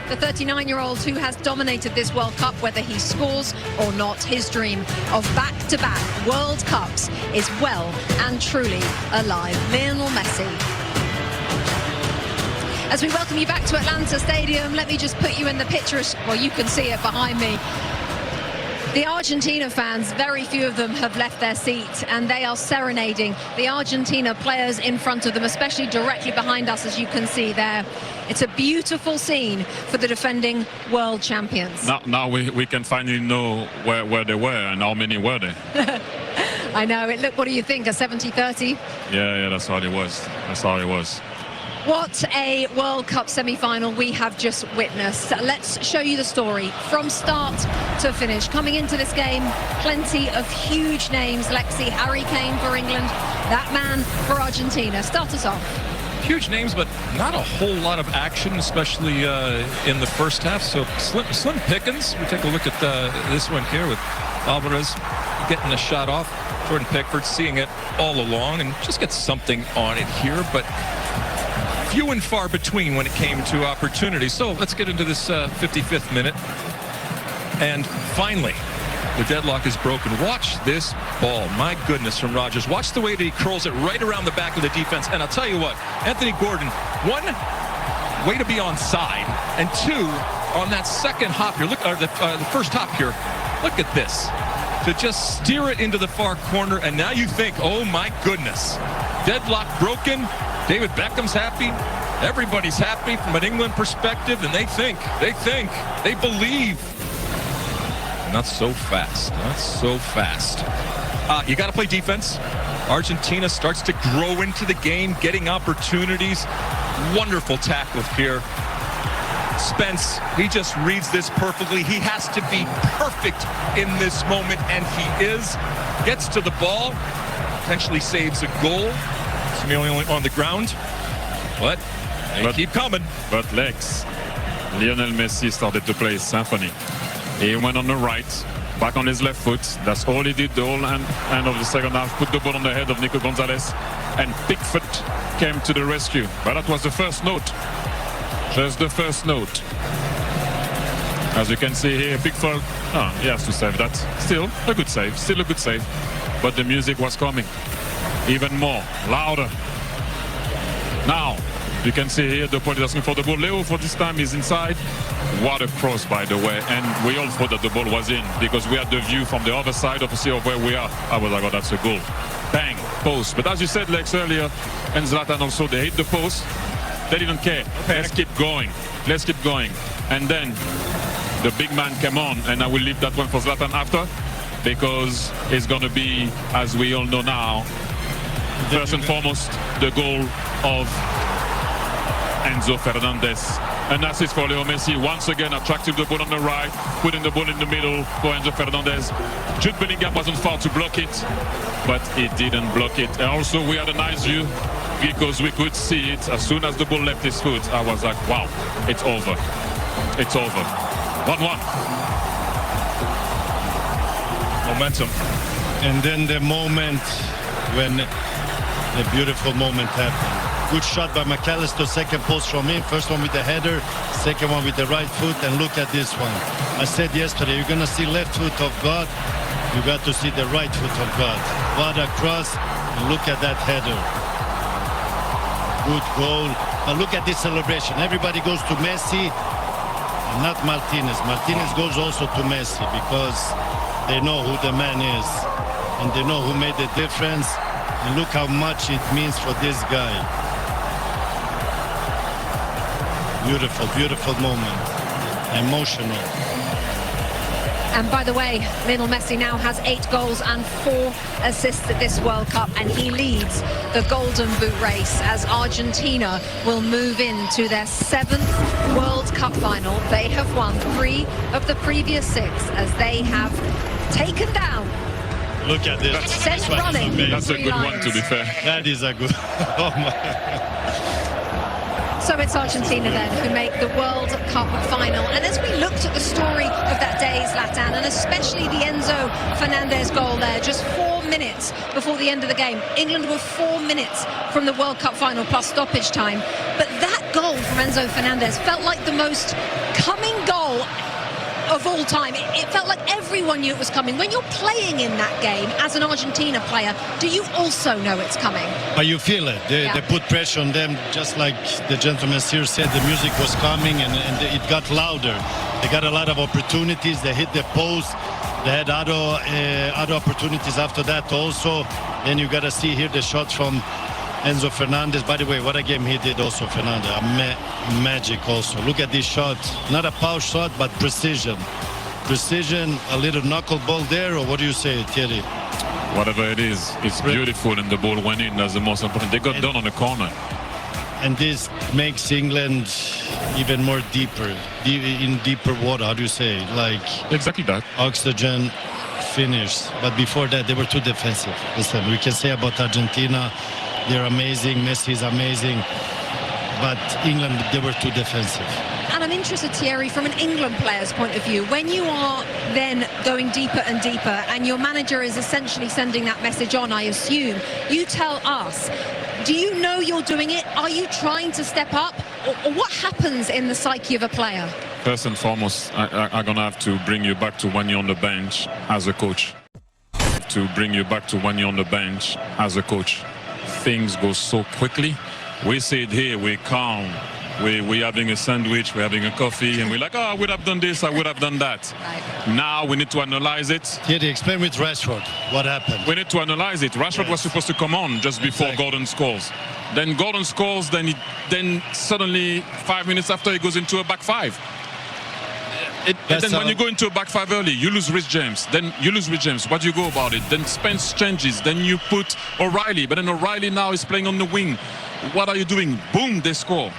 The 39-year-old who has dominated this World Cup, whether he scores or not, his dream of back-to-back World Cups is well and truly alive. Lionel Messi. As we welcome you back to Atlanta Stadium, let me just put you in the picture. Well, you can see it behind me. The Argentina fans, very few of them have left their seat, and they are serenading the Argentina players in front of them, especially directly behind us, as you can see there. It's a beautiful scene for the defending world champions. Now we can finally know where they were and how many were there. I know. Look, what do you think? A 70-30? Yeah, that's how it was. That's how it was. What a World Cup semi-final we have just witnessed. Let's show you the story from start to finish. Coming into this game, plenty of huge names. Lexi, Harry Kane for England, that man for Argentina. Start us off. Huge names, but not a whole lot of action, especially in the first half. So slim pickings. We take a look at this one here with Alvarez getting a shot off. Jordan Pickford seeing it all along and just gets something on it here, but few and far between when it came to opportunities. So let's get into this 55th minute. And finally, the deadlock is broken. Watch this ball. My goodness, from Rodgers. Watch the way that he curls it right around the back of the defense. And I'll tell you what, Anthony Gordon, one, way to be onside, and two, on that second hop here, look, the first hop here, look at this. To just steer it into the far corner, and now you think, oh my goodness, deadlock broken. David Beckham's happy. Everybody's happy from an England perspective, and they believe. Not so fast. Not so fast. You got to play defense. Argentina starts to grow into the game, getting opportunities. Wonderful tackle here. Spence, he just reads this perfectly. He has to be perfect in this moment, and he is. Gets to the ball, potentially saves a goal. Only on the ground, but they keep coming. But Lex, Lionel Messi started to play symphony. He went on the right, back on his left foot. That's all he did the whole end of the second half. Put the ball on the head of Nico Gonzalez, and Pickford came to the rescue. But that was the first note. Just the first note. As you can see here, Pickford, he has to save that. Still a good save. Still a good save. But the music was coming. Even more, louder. Now, you can see here the point is asking for the ball. Leo, for this time, is inside. What a cross, by the way. And we all thought that the ball was in because we had the view from the other side of where we are. I was like, oh, that's a goal. Bang, post. But as you said, Lex, earlier, and Zlatan also, they hit the post. They didn't care. Let's keep going. Let's keep going. And then the big man came on, and I will leave that one for Zlatan after because it's going to be, as we all know now, first and foremost, the goal of Enzo Fernandez. An assist for Leo Messi. Once again, attracting the ball on the right, putting the ball in the middle for Enzo Fernandez. Jude Bellingham wasn't far to block it, but he didn't block it. And also, we had a nice view because we could see it. As soon as the ball left his foot, I was like, wow, it's over. It's over. 1-1. Momentum. And then the moment when the beautiful moment happened. Good shot by McAllister, second post from him. First one with the header, second one with the right foot, and look at this one. I said yesterday, you're going to see left foot of God, you got to see the right foot of God. What a cross, and look at that header. Good goal. But look at this celebration. Everybody goes to Messi, and not Martinez. Martinez goes also to Messi because they know who the man is, and they know who made the difference. And look how much it means for this guy. Beautiful, beautiful moment. Emotional. And by the way, Lionel Messi now has 8 goals and 4 assists at this World Cup, and he leads the Golden Boot race as Argentina will move into their 7th World Cup final. They have won 3 of the previous 6 as they have taken down. Look at this. That's a good one, to be fair. That is a good. Oh my. So it's Argentina then who make the World Cup final. And as we looked at the story of that day, Zlatan, and especially the Enzo Fernandez goal there, just 4 minutes before the end of the game. England were 4 minutes from the World Cup final plus stoppage time. But that goal goal from Enzo Fernandez felt like the most coming goal of all time. It felt like everyone knew it was coming. When you're playing in that game as an Argentina player, do you also know it's coming? But you feel it. They put pressure on them, just like the gentleman here said. The music was coming, and it got louder. They got a lot of opportunities. They hit the post. They had other opportunities after that also. Then you got to see here the shots from Enzo Fernandez. By the way, what a game he did also, Fernandez. Magic also. Look at this shot. Not a power shot, but precision. Precision, a little knuckleball there, or what do you say, Thierry? Whatever it is, it's beautiful, and the ball went in. That's the most important. They got done on the corner. And this makes England even more deeper, in deeper water. How do you say? Like Exactly that. Oxygen finish. But before that, they were too defensive. Listen, we can say about Argentina, they're amazing. Messi is amazing. But England, they were too defensive. And I'm interested, Thierry, from an England player's point of view, when you are then going deeper and deeper, and your manager is essentially sending that message on, I assume, you tell us, do you know you're doing it? Are you trying to step up? Or what happens in the psyche of a player? First and foremost, I'm going to have to bring you back to when you're on the bench as a coach. To bring you back to when you're on the bench as a coach. Things go so quickly. We sit here, we're calm. We're having a sandwich, we're having a coffee, and we're like, oh, I would have done this, I would have done that. Right. Now we need to analyze it. Thierry, explain with Rashford what happened. We need to analyze it. Rashford was supposed to come on just before Gordon scores. Then Gordon scores, then suddenly 5 minutes after he goes into a back five. And then when you go into a back five early, you lose Rhys James. Then you lose Rhys James. What do you go about it? Then Spence changes. Then you put O'Reilly. But then O'Reilly now is playing on the wing. What are you doing? Boom, they score.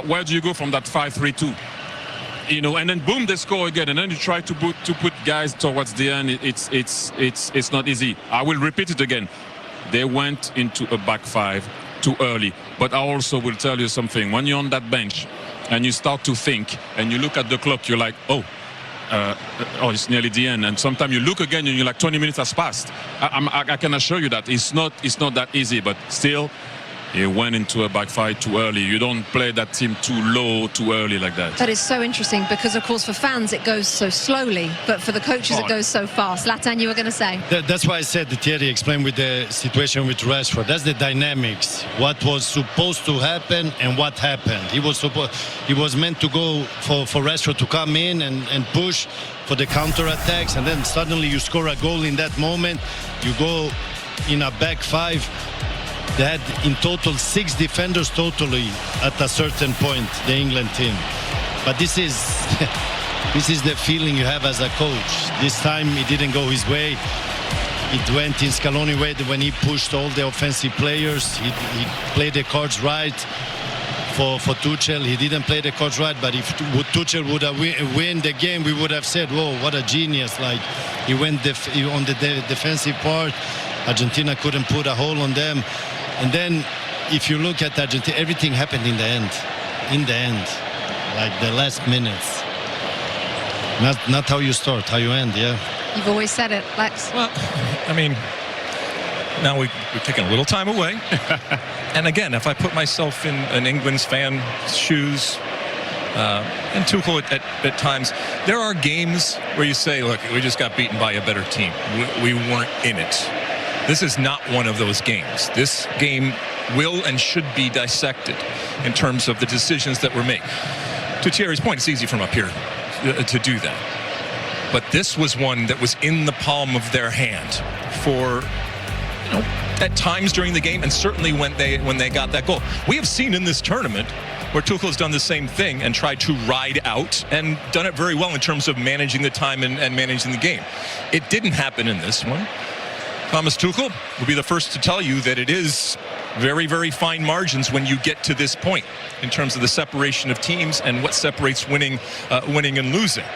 Where do you go from that 5-3-2? You know, and then boom, they score again. And then you try to put guys towards the end. It's not easy. I will repeat it again. They went into a back five too early. But I also will tell you something. When you're on that bench and you start to think and you look at the clock, you're like, oh, it's nearly the end. And sometimes you look again and you're like, 20 minutes has passed. I can assure you that it's not that easy, but still, he went into a back five too early. You don't play that team too low, too early like that. That is so interesting because, of course, for fans it goes so slowly, but for the coaches it goes so fast. Zlatan, you were going to say? That's why I said, Thierry explained with the situation with Rashford. That's the dynamics. What was supposed to happen and what happened. He was meant to go for Rashford to come in and push for the counter-attacks, and then suddenly you score a goal in that moment. You go in a back five. They had in total 6 defenders totally at a certain point, the England team. But this is the feeling you have as a coach. This time it didn't go his way. It went in Scaloni's way when he pushed all the offensive players. He played the cards right for Tuchel. He didn't play the cards right, but if Tuchel would have win the game, we would have said, whoa, what a genius. Like, he went on the defensive part. Argentina couldn't put a hole on them. And then, if you look at Argentina, everything happened in the end. In the end, like the last minutes. Not how you start, how you end, yeah. You've always said it, Lex. Well, I mean, now we're taking a little time away. And again, if I put myself in an England's fan shoes, and Tuchel at times, there are games where you say, look, we just got beaten by a better team. We weren't in it. This is not one of those games. This game will and should be dissected in terms of the decisions that were made. To Thierry's point, it's easy from up here to do that. But this was one that was in the palm of their hand for, at times during the game, and certainly when they got that goal. We have seen in this tournament where Tuchel's done the same thing and tried to ride out and done it very well in terms of managing the time and managing the game. It didn't happen in this one. Thomas Tuchel will be the first to tell you that it is very, very fine margins when you get to this point in terms of the separation of teams and what separates winning and losing.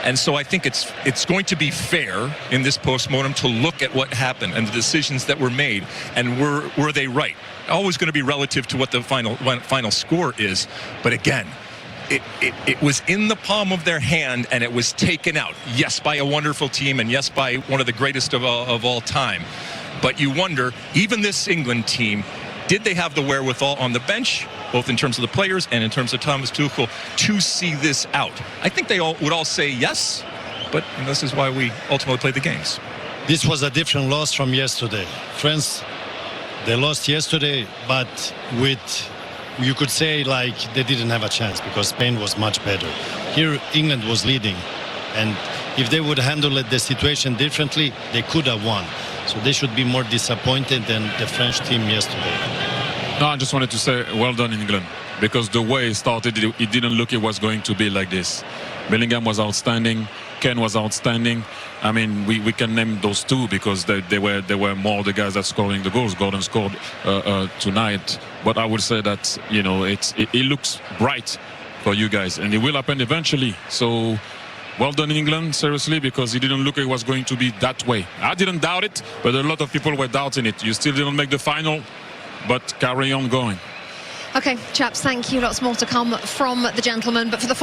And so I think it's going to be fair in this postmortem to look at what happened and the decisions that were made, and were they right? Always going to be relative to what the final score is, but again, it was in the palm of their hand, and it was taken out. Yes, by a wonderful team, and yes, by one of the greatest of all time. But you wonder, even this England team, did they have the wherewithal on the bench? both in terms of the players and in terms of Thomas Tuchel, to see this out? I think they all would all say yes, but this is why we ultimately play the games. This was a different loss from yesterday. France, they lost yesterday, but with, you could say, like, they didn't have a chance because Spain was much better. Here, England was leading, and if they would handle the situation differently, they could have won. So they should be more disappointed than the French team yesterday. No, I just wanted to say well done, England, because the way it started, it didn't look it was going to be like this. Bellingham was outstanding. Ken was outstanding. I mean, we can name those two because they were more the guys that scoring the goals. Gordon scored tonight, but I would say that, you know, it looks bright for you guys, and it will happen eventually. So well done, England, seriously, because it didn't look like it was going to be that way. I didn't doubt it, but a lot of people were doubting it. You still didn't make the final, but carry on going. Okay, chaps, thank you. Lots more to come from the gentlemen, but for the